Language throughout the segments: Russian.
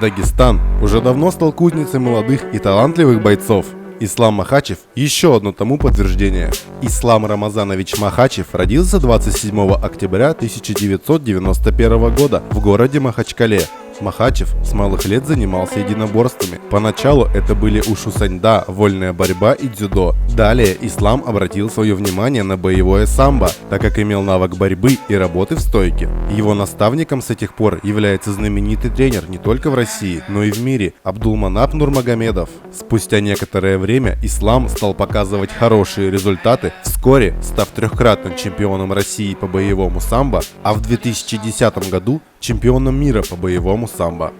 Дагестан уже давно стал кузницей молодых и талантливых бойцов. Ислам Махачев – еще одно тому подтверждение. Ислам Рамазанович Махачев родился 27 октября 1991 года в городе Махачкале. Махачев с малых лет занимался единоборствами. Поначалу это были ушусаньда, вольная борьба и дзюдо. Далее Ислам обратил свое внимание на боевое самбо, так как имел навык борьбы и работы в стойке. Его наставником с этих пор является знаменитый тренер не только в России, но и в мире Абдулманап Нурмагомедов. Спустя некоторое время Ислам стал показывать хорошие результаты, вскоре став трехкратным чемпионом России по боевому самбо, а в 2010 году чемпионом мира по боевому самбо.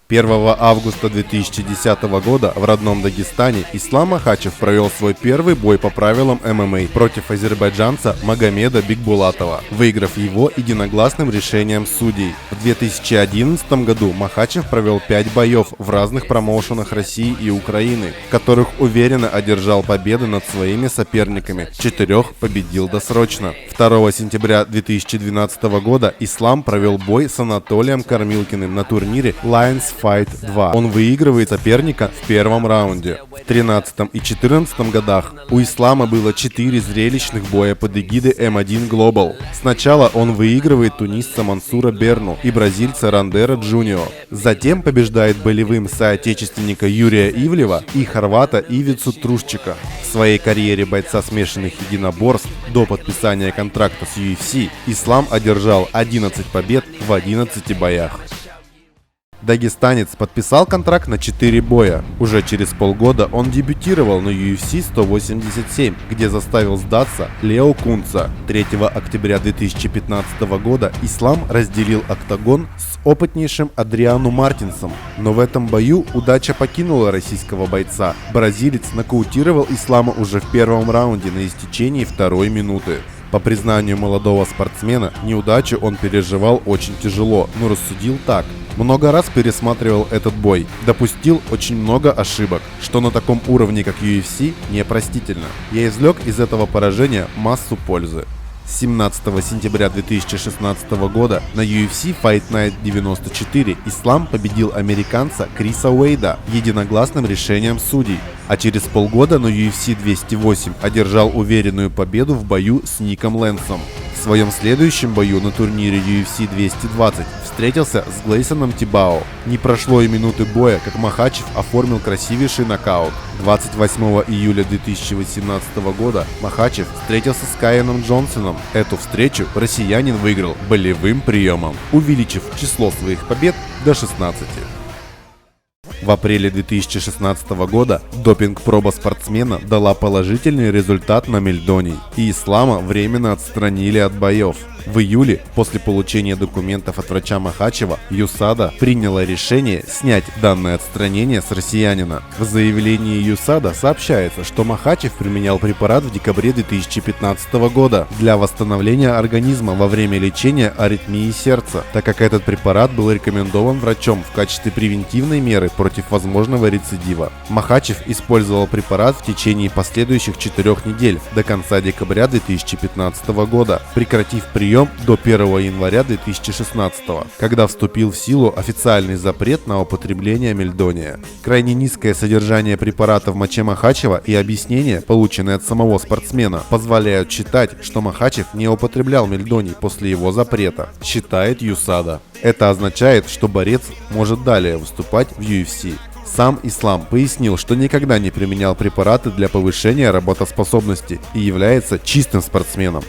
1 августа 2010 года в родном Дагестане Ислам Махачев провел свой первый бой по правилам ММА против азербайджанца Магомеда Бикбулатова, выиграв его единогласным решением судей. В 2011 году Махачев провел 5 боев в разных промоушенах России и Украины, в которых уверенно одержал победы над своими соперниками, 4 победил досрочно. 2 сентября 2012 года Ислам провел бой с Анатолием Кормилкиным на турнире Lions Fight 2. Он выигрывает соперника в первом раунде. В 2013 и 2014 годах у Ислама было 4 зрелищных боя под эгидой М1 Global. Сначала он выигрывает тунисца Мансура Берну и бразильца Рандера Джунио. Затем побеждает болевым соотечественника Юрия Ивлева и хорвата Ивицу Трушчика. В своей карьере бойца смешанных единоборств до подписания контракта с UFC Ислам одержал 11 побед в 11 боях. Дагестанец подписал контракт на 4 боя. Уже через полгода он дебютировал на UFC 187, где заставил сдаться Лео Кунца. 3 октября 2015 года Ислам разделил октагон с опытнейшим Адриану Мартинсом. Но в этом бою удача покинула российского бойца. Бразилец нокаутировал Ислама уже в первом раунде на истечении 2 минуты. По признанию молодого спортсмена, неудачу он переживал очень тяжело, но рассудил так. Много раз пересматривал этот бой, допустил очень много ошибок, что на таком уровне, как UFC, непростительно. Я извлек из этого поражения массу пользы. 17 сентября 2016 года на UFC Fight Night 94 Ислам победил американца Криса Уэйда единогласным решением судей, а через полгода на UFC 208 одержал уверенную победу в бою с Ником Лэнсом. В своем следующем бою на турнире UFC 220 встретился с Глейсоном Тибао. Не прошло и минуты боя, как Махачев оформил красивейший нокаут. 28 июля 2018 года Махачев встретился с Кайеном Джонсоном. Эту встречу россиянин выиграл болевым приемом, увеличив число своих побед до 16. В апреле 2016 года допинг-проба спортсмена дала положительный результат на мельдоний, и Ислама временно отстранили от боев. В июле, после получения документов от врача Махачева, ЮСАДА приняла решение снять данное отстранение с россиянина. В заявлении ЮСАДА сообщается, что Махачев применял препарат в декабре 2015 года для восстановления организма во время лечения аритмии сердца, так как этот препарат был рекомендован врачом в качестве превентивной меры против возможного рецидива. Махачев использовал препарат в течение последующих 4 недель до конца декабря 2015 года, прекратив прием до 1 января 2016, когда вступил в силу официальный запрет на употребление мельдония. Крайне низкое содержание препарата в моче Махачева и объяснения, полученные от самого спортсмена, позволяют считать, что Махачев не употреблял мельдоний после его запрета, считает ЮСАДА. Это означает, что борец может далее выступать в UFC. Сам Ислам пояснил, что никогда не применял препараты для повышения работоспособности и является чистым спортсменом.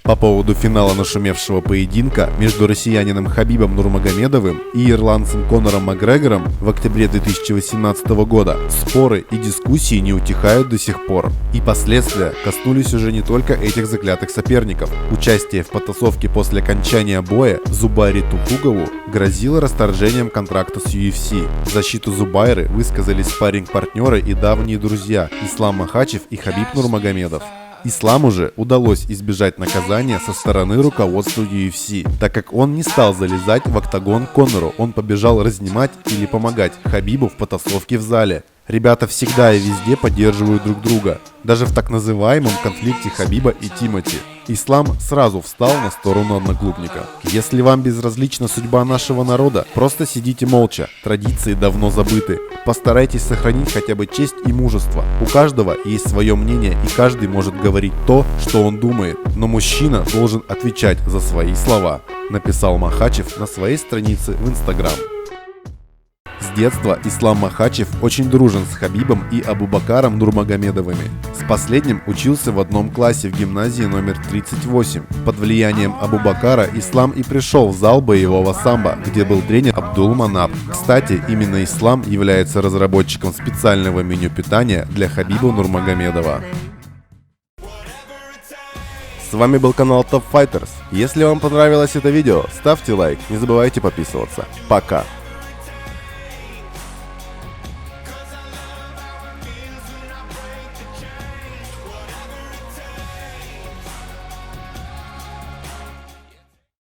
По поводу финала нашумевшего поединка между россиянином Хабибом Нурмагомедовым и ирландцем Конором Макгрегором в октябре 2018 года споры и дискуссии не утихают до сих пор. И последствия коснулись уже не только этих заклятых соперников. Участие в потасовке после окончания боя Зубайре Тукугову грозило расторжением контракта с UFC. В защиту Зубайры высказались спарринг-партнеры и давние друзья Ислам Махачев и Хабиб Нурмагомедов. Исламу же удалось избежать наказания со стороны руководства UFC, так как он не стал залезать в октагон Конору, он побежал разнимать или помогать Хабибу в потасовке в зале. Ребята всегда и везде поддерживают друг друга, даже в так называемом конфликте Хабиба и Тимати. Ислам сразу встал на сторону одноклубника. Если вам безразлична судьба нашего народа, просто сидите молча, традиции давно забыты. Постарайтесь сохранить хотя бы честь и мужество. У каждого есть свое мнение и каждый может говорить то, что он думает, но мужчина должен отвечать за свои слова, написал Махачев на своей странице в Instagram. С детства Ислам Махачев очень дружен с Хабибом и Абубакаром Нурмагомедовыми. С последним учился в одном классе в гимназии номер 38. Под влиянием Абубакара Ислам и пришел в зал боевого самбо, где был тренер Абдул Манап. Кстати, именно Ислам является разработчиком специального меню питания для Хабиба Нурмагомедова. С вами был канал Top Fighters. Если вам понравилось это видео, ставьте лайк, не забывайте подписываться. Пока!